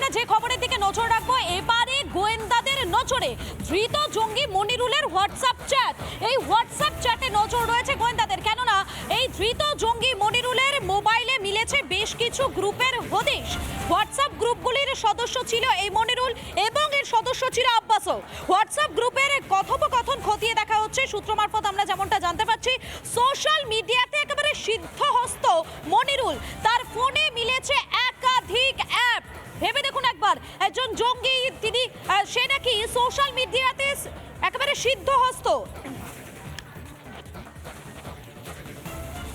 আমরা যে খবরের দিকে নজর রাখবো, এবারে গোয়েন্দাদের নজরে ধৃত জঙ্গি মনিরুলের হোয়াটসঅ্যাপ চ্যাট। এই হোয়াটসঅ্যাপ চ্যাটে নজর রয়েছে গোয়েন্দাদের, কেননা এই ধৃত জঙ্গি মনিরুলের মোবাইলে মিলেছে বেশ কিছু গ্রুপের হদিশ। হোয়াটসঅ্যাপ গ্রুপগুলির সদস্য ছিল এই মনিরুল এবং এর সদস্য ছিল আব্বাসও। হোয়াটসঅ্যাপ গ্রুপের কথোপকথন খতিয়ে দেখা হচ্ছে। সূত্র মারফত আমরা যেমনটা জানতে পারছি, সোশ্যাল মিডিয়াতে একেবারে সিদ্ধহস্ত মনিরুল, তার ফোনে মিলেছে একাধিক অ্যাপ। ভেবে দেখুন একবার, একজন জঙ্গি তিনি, সে নাকি সোশ্যাল মিডিয়াতে একেবারে সিদ্ধহস্ত।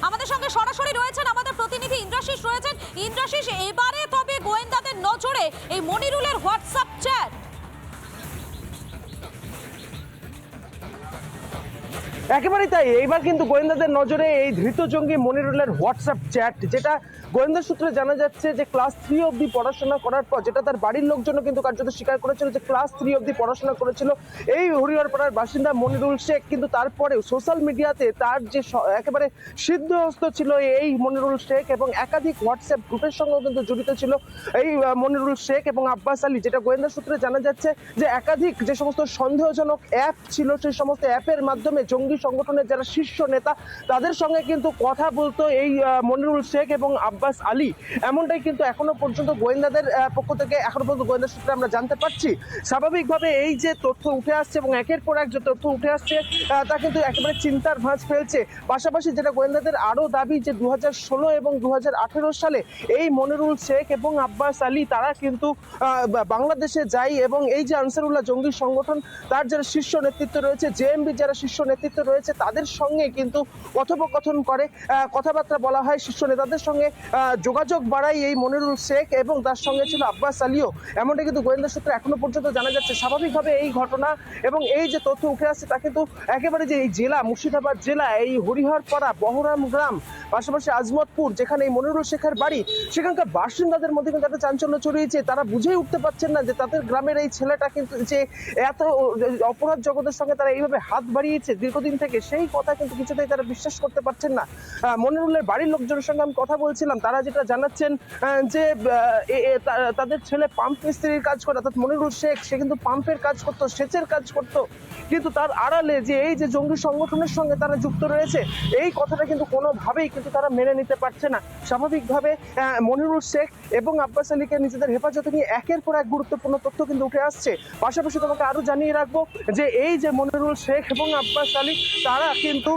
আমাদের সঙ্গে সরাসরি রয়েছেন আমাদের প্রতিনিধি ইন্দ্রাশিস রয়েছেন। ইন্দ্রাশিস, এবারে তবে গোয়েন্দাদের নজরে এই মনিরুলের হোয়াটসঅ্যাপ চ্যাট। একেবারেই তাই, এইবার কিন্তু গোয়েন্দাদের নজরে এই ধৃত জঙ্গি মনিরুলের হোয়াটসঅ্যাপ চ্যাট, যেটা গোয়েন্দা সূত্রে জানা যাচ্ছে যে ক্লাস 3 অবধি পড়াশোনা করার পর, যেটা তার বাড়ির লোকজন কিন্তু কার্যত স্বীকার করেছিল যে ক্লাস 3 অবধি পড়াশোনা করেছিল এই হরিহরপাড়ার বাসিন্দা মনিরুল শেখ, কিন্তু তারপরেও সোশ্যাল মিডিয়াতে তার যে একেবারে সিদ্ধহস্ত ছিল এই মনিরুল শেখ এবং একাধিক হোয়াটসঅ্যাপ গ্রুপের সঙ্গেও কিন্তু জড়িত ছিল এই মনিরুল শেখ এবং আব্বাস আলী। যেটা গোয়েন্দা সূত্রে জানা যাচ্ছে যে একাধিক যে সমস্ত সন্দেহজনক অ্যাপ ছিল, সেই সমস্ত অ্যাপের মাধ্যমে জঙ্গি সংগঠনের যারা শীর্ষ নেতা তাদের সঙ্গে কিন্তু কথা বলতো এই মনিরুল শেখ এবং আব্বাস আলী। এমনটাই কিন্তু এখনো পর্যন্ত গোয়েন্দাদের পক্ষ থেকে এখনো পর্যন্ত গোয়েন্দা সূত্রে আমরা জানতে পারছি। স্বাভাবিকভাবে এই যে তথ্য উঠে আসছে এবং একের পর এক যে তথ্য উঠে আসছে তা কিন্তু একেবারে চিন্তার ভাঁজ ফেলছে। পাশাপাশি যেটা গোয়েন্দাদের আরও দাবি যে 2016 এবং 2018 সালে এই মনিরুল শেখ এবং আব্বাস আলী তারা কিন্তু বাংলাদেশে যায় এবং এই যে আনসারুল্লাহ জঙ্গি সংগঠন তার যারা শীর্ষ নেতৃত্ব রয়েছে, জেএমবি যারা শীর্ষ নেতৃত্ব রয়েছে তাদের সঙ্গে কিন্তু কথোপকথন করে, কথাবার্তা বলা হয়, শীর্ষ নেতাদের সঙ্গে যোগাযোগ বাড়ায় এই মনিরুল শেখ এবং তার সঙ্গে ছিল আব্বাস আলীও। এমনটা কিন্তু গোয়েন্দা সূত্রে এখনো পর্যন্ত জানা যাচ্ছে। স্বাভাবিকভাবে এই ঘটনা এবং এই যে তথ্য উঠে আসছে তা কিন্তু একেবারে যে এই জেলা মুর্শিদাবাদ জেলা, এই হরিহরপাড়া, বহরাম গ্রাম, পাশাপাশি আজমতপুর যেখানে এই মনিরুল শেখের বাড়ি, সেখানকার বাসিন্দাদের মধ্যে কিন্তু একটা চাঞ্চল্য ছড়িয়েছে। তারা বুঝেই উঠতে পারছেন না যে তাদের গ্রামের এই ছেলেটা কিন্তু যে এত অপরাধ জগতের সঙ্গে তারা এইভাবে হাত বাড়িয়েছে দীর্ঘদিন থেকে, সেই কথা কিন্তু কিছুতেই তারা বিশ্বাস করতে পারছেন না। মনিরুলের বাড়ির লোকজনের সঙ্গে আমি কথা বলছিলাম, তারা যেটা জানাচ্ছেন যে তাদের ছেলে পাম্প মিস্ত্রির কাজ করে, অর্থাৎ মনিরুল শেখ সে কিন্তু পাম্পের কাজ করতো, সেচের কাজ করতো, কিন্তু তার আড়ালে যে এই যে জঙ্গি সংগঠনের সঙ্গে তারা যুক্ত রয়েছে এই কথাটা কিন্তু কোনোভাবেই কিন্তু তারা মেনে নিতে পারছে না। স্বাভাবিকভাবে মনিরুল শেখ এবং আব্বাস আলীকে নিজেদের হেফাজতে নিয়ে একের পর এক গুরুত্বপূর্ণ তথ্য কিন্তু উঠে আসছে। পাশাপাশি তোমাকে আরো জানিয়ে রাখবো যে এই যে মনিরুল শেখ এবং আব্বাস আলী তারা কিন্তু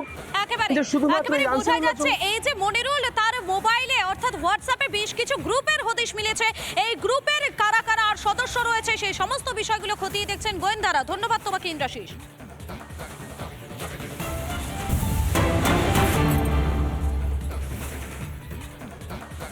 বোঝা যাচ্ছে এই যে মনিরুল তার মোবাইলে অর্থাৎ হোয়াটসঅ্যাপে বেশ কিছু গ্রুপের হদিশ মিলেছে। এই গ্রুপের কারা কারা আর সদস্য রয়েছে সেই সমস্ত বিষয়গুলো খতিয়ে দেখছেন গোয়েন্দারা। ধন্যবাদ তোমাকে ইন্দ্রাশিস।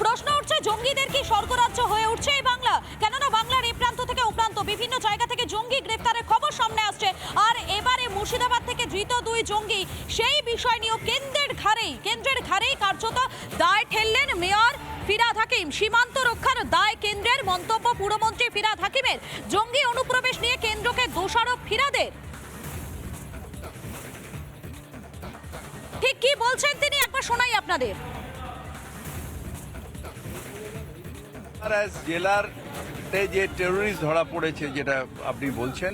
প্রশ্ন উঠছে, জঙ্গিদের কি স্বর্গরাজ্য হয়ে উঠছে এই বাংলা? কেননা বাংলার এই প্রান্ত থেকে ও প্রান্ত বিভিন্ন জায়গা থেকে জঙ্গি গ্রেফতারের খবর সামনে আসছে। আর এবারে মুর্শিদাবাদ থেকে ধৃত 2 জঙ্গি, সেই বিষয় নিয়েও কেন্দ্রের ঘাড়েই কার্যত দায় ঠেললেন মেয়র ফিরহাদ হাকিম। সীমান্ত রক্ষার দায় কেন্দ্রের, মন্তব্য পুরমন্ত্রী ফিরহাদ হাকিমের। জঙ্গি অনুপ্রবেশ নিয়ে কেন্দ্রকে দোষারোপ ফিরহাদের। ঠিক কি বলছেন তিনি একবার শোনাই আপনাদের। জেলাতে যে টেরোরিস্ট ধরা পড়েছে যেটা আপনি বলছেন,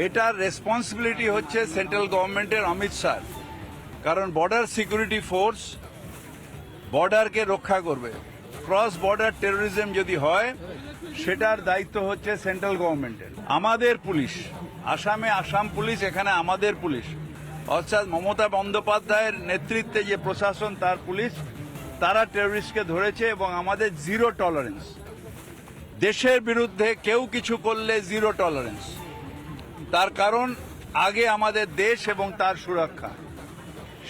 এটার রেসপন্সিবিলিটি হচ্ছে সেন্ট্রাল গভর্নমেন্টের, অমিত শাহ। কারণ বর্ডার সিকিউরিটি ফোর্স বর্ডারকে রক্ষা করবে। ক্রস বর্ডার টেরোরিজম যদি হয় সেটার দায়িত্ব হচ্ছে সেন্ট্রাল গভর্নমেন্টের। আমাদের পুলিশ, আসামে আসাম পুলিশ, এখানে আমাদের পুলিশ, অর্থাৎ মমতা বন্দ্যোপাধ্যায়ের নেতৃত্বে যে প্রশাসন তার পুলিশ, তারা টেরোরিস্টকে ধরেছে এবং আমাদের জিরো টলারেন্স। দেশের বিরুদ্ধে কেউ কিছু করলে জিরো টলারেন্স। তার কারণ আগে আমাদের দেশ এবং তার সুরক্ষা।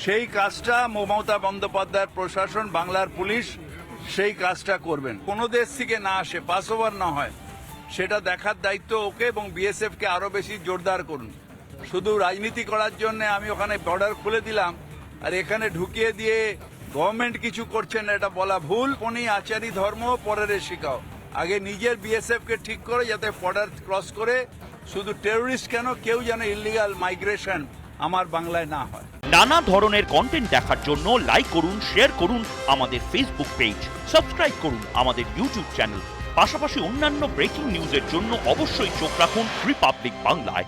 সেই কাজটা মমতা বন্দ্যোপাধ্যায়ের প্রশাসন, বাংলার পুলিশ সেই কাজটা করবেন। কোনো দেশ থেকে না আসে, পাস ওভার না হয়, সেটা দেখার দায়িত্ব ওকে এবং বিএসএফকে আরো বেশি জোরদার করুন। শুধু রাজনীতি করার জন্য আমি ওখানে বর্ডার খুলে দিলাম আর এখানে ঢুকিয়ে দিয়ে গভর্নমেন্ট কিছু করছেন এটা বলা ভুল। কোনি আচারী ধর্ম পরের শিখাও, আগে নিজের বিএসএফ কে ঠিক করে যাতে বর্ডার ক্রস করে শুধু টেরোরিস্ট কেন কেউ যেন ইলিগাল মাইগ্রেশন আমার বাংলায় না হয়। নানা ধরনের কন্টেন্ট দেখার জন্য লাইক করুন, শেয়ার করুন আমাদের ফেসবুক পেজ, সাবস্ক্রাইব করুন আমাদের ইউটিউব চ্যানেল। পাশাপাশি অন্যান্য ব্রেকিং নিউজের জন্য অবশ্যই চোখ রাখুন রিপাবলিক বাংলায়।